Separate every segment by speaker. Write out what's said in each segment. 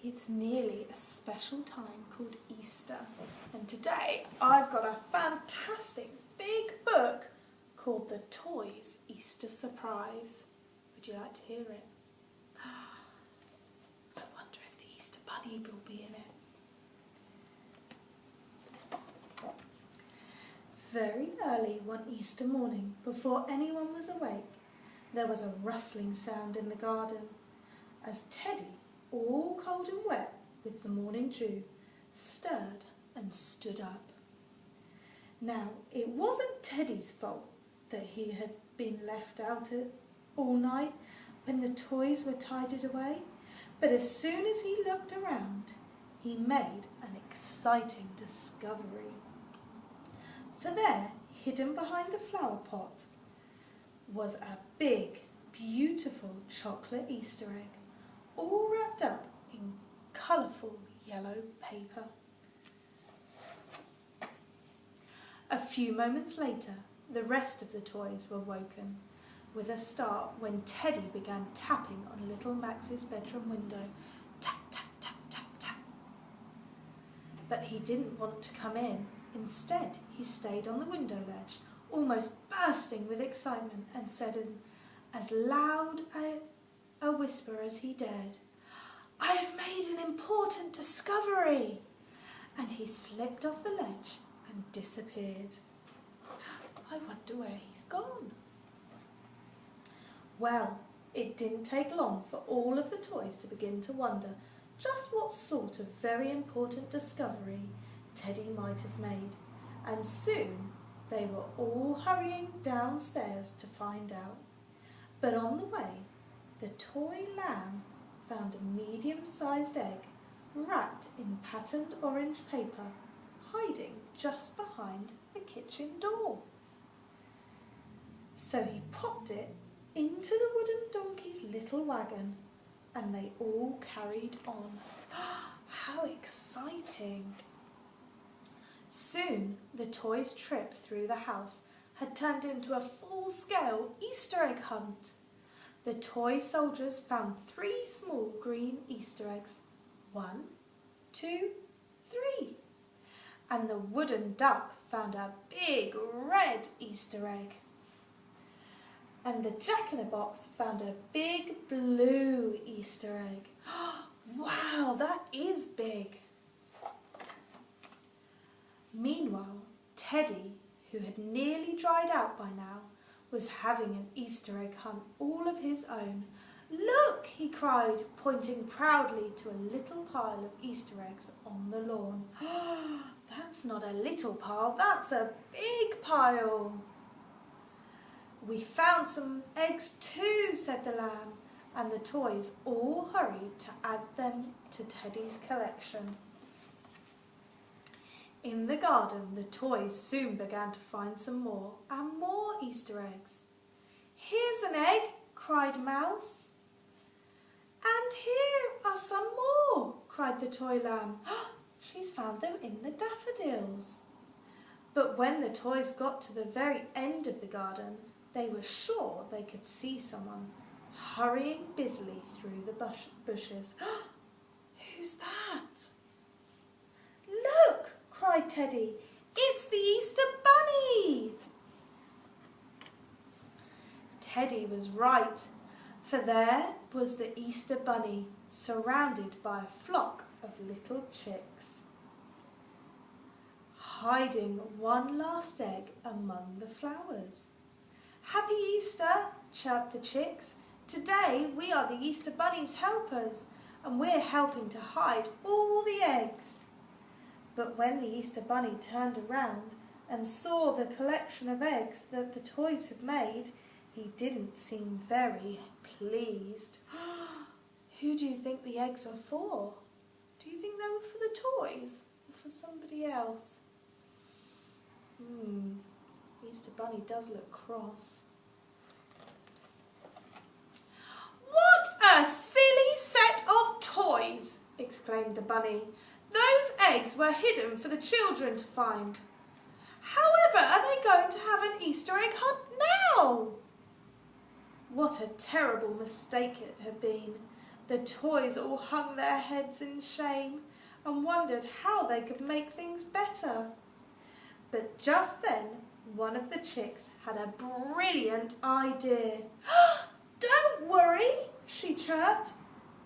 Speaker 1: It's nearly a special time called Easter, and today I've got a fantastic big book called The Toys Easter Surprise. Would you like to hear it? I wonder if the Easter Bunny will be in it. Very early one Easter morning, before anyone was awake, there was a rustling sound in the garden as Teddy, all cold and wet with the morning dew, stirred and stood up. Now, it wasn't Teddy's fault that he had been left out all night when the toys were tidied away, but as soon as he looked around, he made an exciting discovery. For there, hidden behind the flower pot, was a big, beautiful chocolate Easter egg, all wrapped up in colourful yellow paper. A few moments later, the rest of the toys were woken with a start when Teddy began tapping on little Max's bedroom window. Tap, tap, tap, tap, tap. But he didn't want to come in. Instead, he stayed on the window ledge, almost bursting with excitement, and said in as loud a whisper as he dared, "I have made an important discovery!" And he slipped off the ledge and disappeared. I wonder where he's gone. Well, it didn't take long for all of the toys to begin to wonder just what sort of very important discovery Teddy might have made, and soon they were all hurrying downstairs to find out. But on the way, the toy lamb found a medium-sized egg wrapped in patterned orange paper, hiding just behind the kitchen door. So he popped it into the wooden donkey's little wagon, and they all carried on. How exciting! Soon the toys' trip through the house had turned into a full-scale Easter egg hunt. The toy soldiers found 3 small green Easter eggs. 1, 2, 3. And the wooden duck found a big red Easter egg. And the jack-in-a-box found a big blue Easter egg. Wow, that is big! Meanwhile, Teddy, who had nearly dried out by now, was having an Easter egg hunt all of his own. "Look!" he cried, pointing proudly to a little pile of Easter eggs on the lawn. "That's not a little pile, that's a big pile." "We found some eggs too," said the lamb, and the toys all hurried to add them to Teddy's collection. In the garden, the toys soon began to find some more and more Easter eggs. "Here's an egg," cried Mouse. "And here are some more," cried the toy lamb. "She's found them in the daffodils." But when the toys got to the very end of the garden, they were sure they could see someone hurrying busily through the bushes. "Who's that?" "Look!" cried Teddy. "It's the Easter Bunny!" Teddy was right, for there was the Easter Bunny, surrounded by a flock of little chicks, hiding one last egg among the flowers. "Happy Easter!" chirped the chicks. "Today we are the Easter Bunny's helpers, and we're helping to hide all the eggs." But when the Easter Bunny turned around and saw the collection of eggs that the toys had made, he didn't seem very pleased. Who do you think the eggs were for? Do you think they were for the toys or for somebody else? Easter Bunny does look cross. "What a silly set of toys!" exclaimed the bunny. "Those eggs were hidden for the children to find. However are they going to have an Easter egg hunt now?" What a terrible mistake it had been. The toys all hung their heads in shame and wondered how they could make things better. But just then, one of the chicks had a brilliant idea. "Don't worry," she chirped.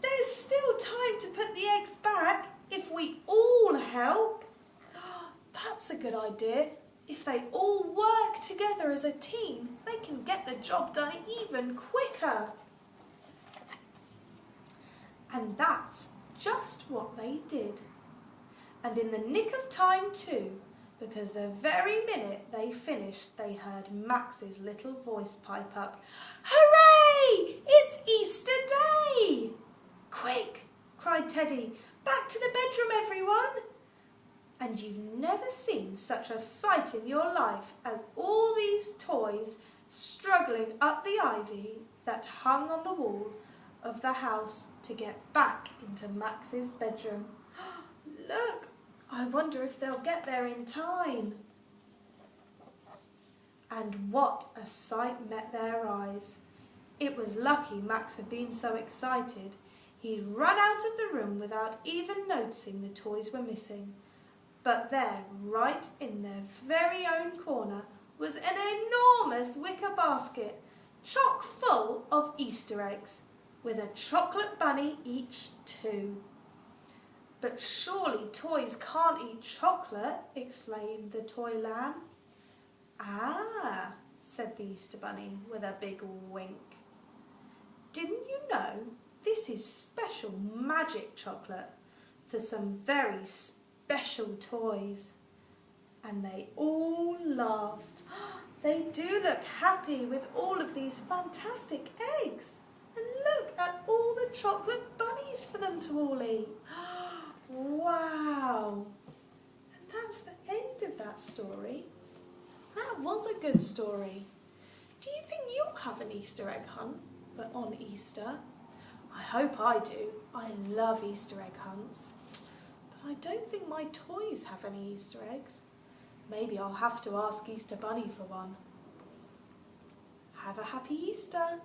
Speaker 1: "There's still time to put the eggs back if we all help." "That's a good idea. If they all work together as a team, they can get the job done even quicker." And that's just what they did. And in the nick of time too, because the very minute they finished, they heard Max's little voice pipe up. "Hooray! It's Easter Day!" "Quick!" cried Teddy. "Back to the bedroom, everyone!" And you've never seen such a sight in your life as all these toys struggling up the ivy that hung on the wall of the house to get back into Max's bedroom. "Look, I wonder if they'll get there in time." And what a sight met their eyes. It was lucky Max had been so excited. He'd run out of the room without even noticing the toys were missing. But there, right in their very own corner, was an enormous wicker basket, chock full of Easter eggs, with a chocolate bunny each too. "But surely toys can't eat chocolate," exclaimed the toy lamb. "Ah," said the Easter bunny with a big wink. "Didn't you know this is special magic chocolate for some very special toys?" And they all laughed. "They do look happy with all of these fantastic eggs. And look at all the chocolate bunnies for them to all eat. Wow!" And that's the end of that story. That was a good story. Do you think you'll have an Easter egg hunt on Easter? I hope I do. I love Easter egg hunts. But I don't think my toys have any Easter eggs. Maybe I'll have to ask Easter Bunny for one. Have a happy Easter.